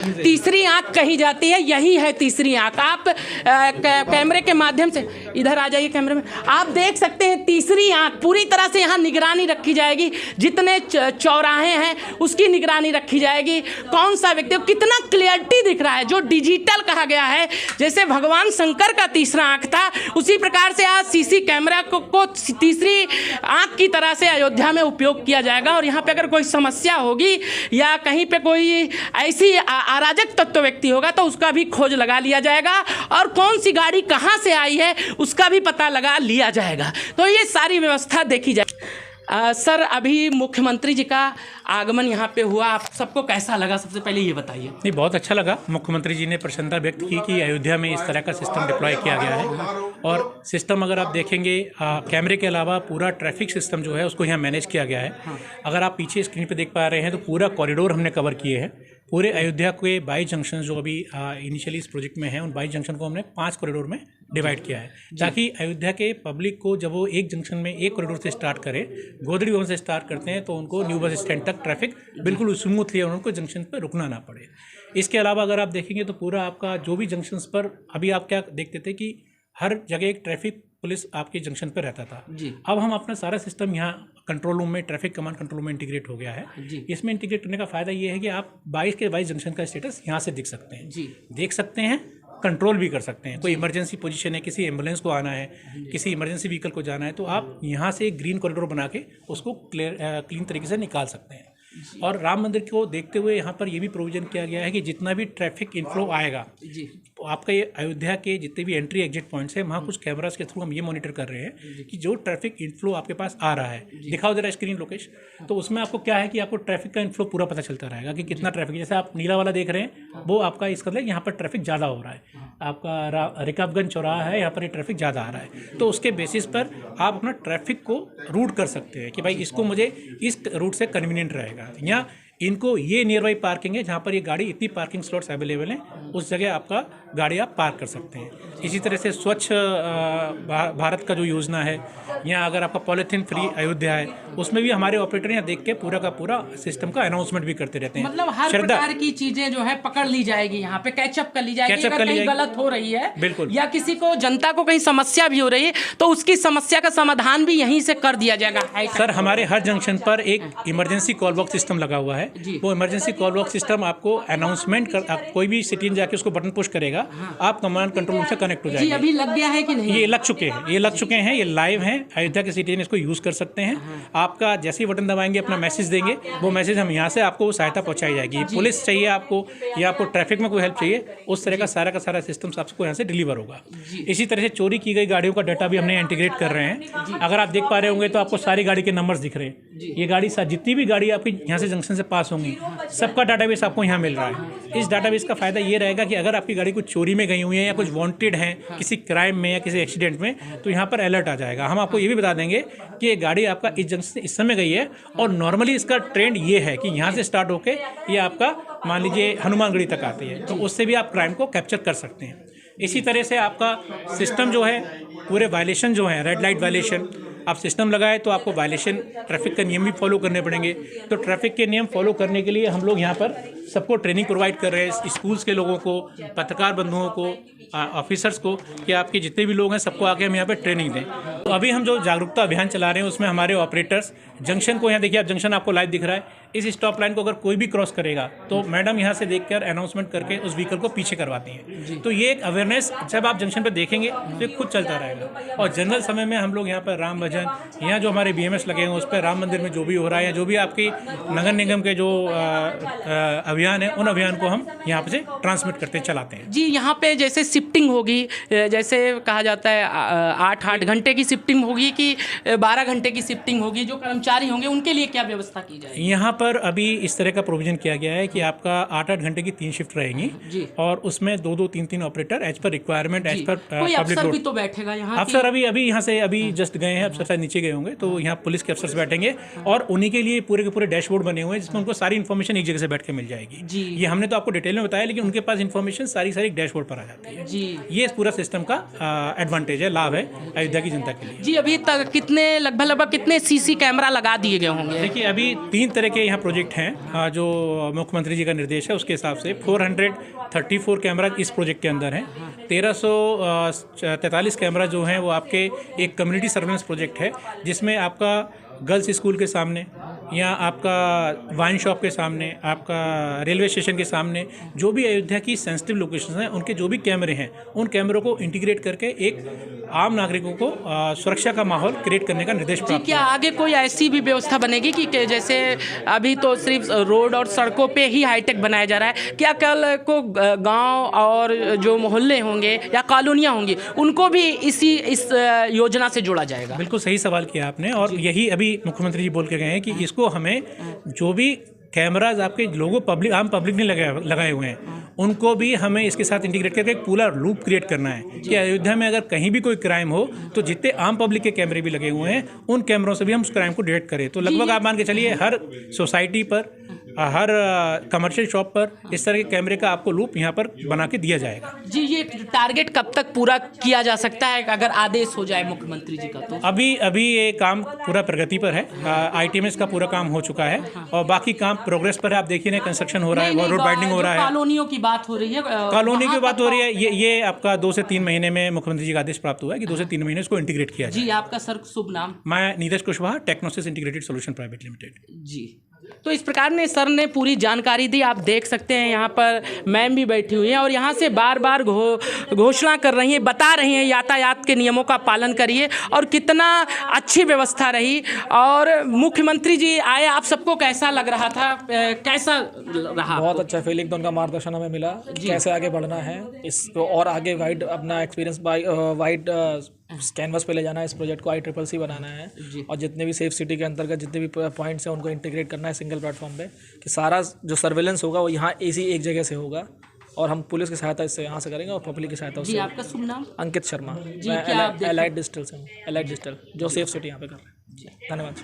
तीसरी आंख कही जाती है, यही है तीसरी आंख। आप कैमरे के माध्यम से इधर आ जाइए, कैमरे में आप देख सकते हैं तीसरी आंख पूरी तरह से यहाँ निगरानी रखी जाएगी। जितने चौराहे हैं उसकी निगरानी रखी जाएगी। कौन सा व्यक्ति, कितना क्लियरिटी दिख रहा है, जो डिजिटल कहा गया है। जैसे भगवान शंकर का तीसरा आंख था, उसी प्रकार से आज सीसी कैमरा को तीसरी आंख की तरह से अयोध्या में उपयोग किया जाएगा। और यहाँ पे अगर कोई समस्या होगी या कहीं पे कोई ऐसी अराजक तत्व व्यक्ति होगा तो उसका भी खोज लगा लिया जाएगा, और कौन सी गाड़ी कहाँ से आई है उसका भी पता लगा लिया जाएगा। तो ये सारी व्यवस्था देखी जाए। सर, अभी मुख्यमंत्री जी का आगमन यहाँ पे हुआ, आप सबको कैसा लगा, सबसे पहले ये बताइए। नहीं, बहुत अच्छा लगा। मुख्यमंत्री जी ने प्रसन्नता व्यक्त की कि अयोध्या में इस तरह का सिस्टम डिप्लॉय किया गया है। और सिस्टम अगर आप देखेंगे, कैमरे के अलावा पूरा ट्रैफिक सिस्टम जो है उसको यहाँ मैनेज किया गया है। अगर आप पीछे स्क्रीन पे देख पा रहे हैं तो पूरा कॉरिडोर हमने कवर किए हैं। पूरे अयोध्या के 22 जंक्शन जो अभी इनिशियली इस प्रोजेक्ट में हैं, उन 22 जंक्शन को हमने 5 कॉरिडोर में डिवाइड किया है, ताकि अयोध्या के पब्लिक को जब वो एक जंक्शन में एक कॉरिडोर से स्टार्ट करें, गोदड़ी भवन से स्टार्ट करते हैं, तो उनको न्यू बस स्टैंड तक ट्रैफिक बिल्कुल स्मूथली और उनको जंक्शन पर रुकना ना पड़े। इसके अलावा अगर आप देखेंगे तो पूरा आपका जो भी जंक्शंस पर अभी आप क्या देखते थे कि हर जगह एक ट्रैफिक पुलिस आपके जंक्शन पर रहता था जी। अब हम अपना सारा सिस्टम यहाँ कंट्रोल रूम में, ट्रैफिक कमांड कंट्रोल में इंटीग्रेट हो गया है जी। इसमें इंटीग्रेट करने का फ़ायदा ये है कि आप 22 के 22 जंक्शन का स्टेटस यहाँ से दिख सकते हैं जी। देख सकते हैं, कंट्रोल भी कर सकते हैं। कोई इमरजेंसी पोजीशन है, किसी एम्बुलेंस को आना है, किसी इमरजेंसी व्हीकल को जाना है, तो आप यहाँ से एक ग्रीन कॉरिडोर बना के उसको क्लीन तरीके से निकाल सकते हैं। और राम मंदिर को देखते हुए यहाँ पर ये भी प्रोविजन किया गया है कि जितना भी ट्रैफिक इनफ्लो आएगा जी, तो आपका ये अयोध्या के जितने भी एंट्री एग्जिट पॉइंट्स हैं, वहाँ कुछ कैमरास के थ्रू हम ये मॉनिटर कर रहे हैं कि जो ट्रैफिक इनफ्लो आपके पास आ रहा है, दिखाओ जरा स्क्रीन लोकेश, तो उसमें आपको क्या है कि आपको ट्रैफिक का इनफ्लो पूरा पता चलता रहेगा कि कितना ट्रैफिक। जैसे आप नीला वाला देख रहे हैं, वो आपका इसका मतलब यहाँ पर ट्रैफिक ज़्यादा हो रहा है। आपका रिकाबगंज चौराहा है, यहाँ पर ये ट्रैफिक ज़्यादा आ रहा है, तो उसके बेसिस पर आप अपना ट्रैफिक को रूट कर सकते हैं कि भाई इसको मुझे इस रूट से कन्वीनियंट रहेगा, या इनको ये नियर बाई पार्किंग है जहाँ पर ये गाड़ी इतनी पार्किंग स्लॉट्स अवेलेबल हैं, उस जगह आपका गाड़ी आप पार्क कर सकते हैं। इसी तरह से स्वच्छ भारत का जो योजना है, यहाँ अगर आपका पॉलीथीन फ्री अयोध्या है, उसमें भी हमारे ऑपरेटर यहाँ देख के पूरा का पूरा सिस्टम का अनाउंसमेंट भी करते रहते हैं। मतलब हर प्रकार की चीजें जो है पकड़ ली जाएगी, यहाँ पे कैचअप कर ली जाएगी। अगर कहीं गलत हो रही है बिल्कुल, या किसी को जनता को कहीं समस्या भी हो रही है तो उसकी समस्या का समाधान भी यहीं से कर दिया जाएगा। सर, हमारे हर जंक्शन पर एक इमरजेंसी कॉल बॉक्स सिस्टम लगा हुआ है। वो इमरजेंसी कॉल बॉक्स सिस्टम आपको अनाउंसमेंट कर, आप कोई भी सिटीजन जाके उसको बटन पुश करेगा, आप कमांड कंट्रोल रूम से कनेक्ट हो जाएंगे। अभी लग गया है कि नहीं? ये लग चुके हैं, ये लाइव हैं। अयोध्या के सिटीजन इसको यूज़ कर सकते हैं। आपका जैसे ही बटन दबाएंगे, अपना मैसेज देंगे, वो मैसेज हम यहाँ से आपको सहायता पहुँचाई जाएगी। पुलिस चाहिए आपको या आपको ट्रैफिक में कोई हेल्प चाहिए, उस तरह का सारा सिस्टम आपको यहाँ से डिलीवर होगा। इसी तरह से चोरी की गई गाड़ियों का डाटा भी हमने इंटीग्रेट कर रहे हैं। अगर आप देख पा रहे होंगे तो आपको सारी गाड़ी के नंबर्स दिख रहे हैं। ये गाड़ी जितनी भी गाड़ी आपकी यहाँ से जंक्शन से पास होंगी, सबका डाटाबेस आपको यहाँ मिल रहा है। इस डाटाबेस का फायदा ये रहेगा कि अगर आपकी गाड़ी कुछ चोरी में गई हुई है या कुछ वांटेड है किसी क्राइम में या किसी एक्सीडेंट में, तो यहाँ पर अलर्ट आ जाएगा। हम आपको ये भी बता देंगे कि ये गाड़ी आपका इस जंक्शन से इस समय गई है, और नॉर्मली इसका ट्रेंड ये है कि यहाँ से स्टार्ट होके ये आपका मान लीजिए हनुमानगढ़ी तक आती है, तो उससे भी आप क्राइम को कैप्चर कर सकते हैं। इसी तरह से आपका सिस्टम जो है, पूरे वायलेशन जो है, रेड लाइट वायलेशन, आप सिस्टम लगाए तो आपको वायलेशन ट्रैफिक के नियम भी फॉलो करने पड़ेंगे। तो ट्रैफिक के नियम फॉलो करने के लिए हम लोग यहाँ पर सबको ट्रेनिंग प्रोवाइड कर रहे हैं, स्कूल्स के लोगों को, पत्रकार बंधुओं को, ऑफिसर्स को, कि आपके जितने भी लोग हैं सबको आके हम यहाँ पे ट्रेनिंग दें। तो अभी हम जो जागरूकता अभियान चला रहे हैं उसमें हमारे ऑपरेटर्स जंक्शन को, यहाँ देखिए आप जंक्शन आपको लाइव दिख रहा है, इस स्टॉप लाइन को अगर कोई भी क्रॉस करेगा तो मैडम यहाँ से देखकर अनाउंसमेंट करके उस व्हीकल को पीछे करवाती हैं। तो ये एक अवेयरनेस जब आप जंक्शन पर देखेंगे तो खुद चलता रहेगा। और जनरल समय में हम लोग यहाँ पर राम भजन, यहाँ जो हमारे BMS लगे हैं उस पर राम मंदिर में जो भी हो रहा है, या जो भी आपकी नगर निगम के जो अभियान है, उन अभियान को हम यहाँ पे से ट्रांसमिट करते चलाते हैं। जी, यहाँ पे जैसे शिफ्टिंग होगी, जैसे कहा जाता है 8 घंटे की शिफ्टिंग होगी कि 12 घंटे की शिफ्टिंग होगी, जो कर्मचारी होंगे उनके लिए क्या व्यवस्था की जाएगी? यहाँ पर अभी इस तरह का प्रोविजन किया गया है कि आपका 8-8 घंटे की 3 शिफ्ट रहेंगी, और उसमें 2-2, 3-3 operator as per requirement, as per public load. भी तो बैठेगा यहाँ? अफसर अभी यहाँ से जस्ट गए हैं, अफसर शायद नीचे गए होंगे, तो यहाँ पुलिस के अफसर बैठेंगे और उन्हीं के लिए पूरे के पूरे डैशबोर्ड बने हुए हैं जिसमें उनको सारी इन्फॉर्मेशन एक जगह से बैठ के मिल जाएगी। जी, ये हमने तो आपको डिटेल में बताया, लेकिन उनके पास इन्फॉर्मेशन सारी डैशबोर्ड पर आ जाती है। जी, ये पूरा सिस्टम का एडवांटेज है, लाभ है अयोध्या की जनता के लिए। जी, अभी तक लगभग कितने CC कैमरा लगा दिए गए होंगे? देखिए, अभी 3 तरह के यहाँ प्रोजेक्ट हैं जो मुख्यमंत्री जी का निर्देश है उसके हिसाब से 434 कैमरा इस प्रोजेक्ट के अंदर हैं। 1343 कैमरा जो हैं वो आपके एक कम्युनिटी सर्वेलेंस प्रोजेक्ट है, जिसमें आपका गर्ल्स स्कूल के सामने या आपका वाइन शॉप के सामने, आपका रेलवे स्टेशन के सामने, जो भी अयोध्या की सेंसिटिव लोकेशंस हैं उनके जो भी कैमरे हैं उन कैमरों को इंटीग्रेट करके एक आम नागरिकों को सुरक्षा का माहौल क्रिएट करने का निर्देश प्राप्त। क्या आगे कोई ऐसी भी व्यवस्था बनेगी कि जैसे अभी तो सिर्फ रोड और सड़कों पे ही हाईटेक बनाया जा रहा है, क्या कल को गांव और जो मोहल्ले होंगे या कॉलोनियां होंगी उनको भी इस योजना से जोड़ा जाएगा? बिल्कुल सही सवाल किया आपने, और यही अभी मुख्यमंत्री जी बोल के गए हैं कि इसको हमें जो भी कैमराज आपके लोगों पब्लिक आम पब्लिक ने लगाए हुए हैं उनको भी हमें इसके साथ इंटीग्रेट करके एक पूरा लूप क्रिएट करना है कि अयोध्या में अगर कहीं भी कोई क्राइम हो तो जितने आम पब्लिक के कैमरे भी लगे हुए हैं उन कैमरों से भी हम उस क्राइम को डिटेक्ट करें। तो लगभग आप मान के चलिए हर सोसाइटी पर, हर कमर्शियल शॉप पर इस तरह के कैमरे का आपको लूप यहाँ पर बना के दिया जाएगा। जी, ये टारगेट कब तक पूरा किया जा सकता है अगर आदेश हो जाए मुख्यमंत्री जी का? तो अभी ये काम पूरा प्रगति पर है। ITMS का पूरा काम हो चुका है और बाकी काम प्रोग्रेस पर है। आप देखिए ना, कंस्ट्रक्शन हो रहा है, रोड वाइडनिंग हो रहा है, कॉलोनियों की बात हो रही है, कॉलोनी की बात हो रही है। ये आपका 2 से 3 महीने में मुख्यमंत्री जी का आदेश प्राप्त हुआ है कि 2 से 3 महीने इसको इंटीग्रेट किया जाए। जी, आपका सर शुभ नाम? मैं Neeraj Kushwaha, Technosys integrated solution private limited. जी, तो इस प्रकार ने सर ने पूरी जानकारी दी। आप देख सकते हैं यहाँ पर मैम भी बैठी हुई हैं और यहाँ से बार बार घोषणा कर रही हैं, बता रही हैं यातायात के नियमों का पालन करिए, और कितना अच्छी व्यवस्था रही। और मुख्यमंत्री जी आए, आप सबको कैसा लग रहा था, कैसा रहा? बहुत अच्छा फीलिंग, तो उनका मार्गदर्शन हमें मिला कैसे आगे बढ़ना है इसको, और आगे वाइड अपना एक्सपीरियंस वाइड कैनवस पे ले जाना है इस प्रोजेक्ट को, ICCC बनाना है, और जितने भी सेफ सिटी के अंतर्गत जितने भी पॉइंट्स हैं उनको इंटीग्रेट करना है सिंगल प्लेटफॉर्म पे, कि सारा जो सर्वेलेंस होगा वो यहाँ एक जगह से होगा, और हम पुलिस की सहायता इससे यहाँ से करेंगे और पब्लिक की सहायता उससे। आपका शुभ नाम? अंकित शर्मा, मैं एलाइट डिजिटल से हूँ, एलाइट डिजिटल जो सेफ सिटी यहाँ पे कर रहे हैं। धन्यवाद।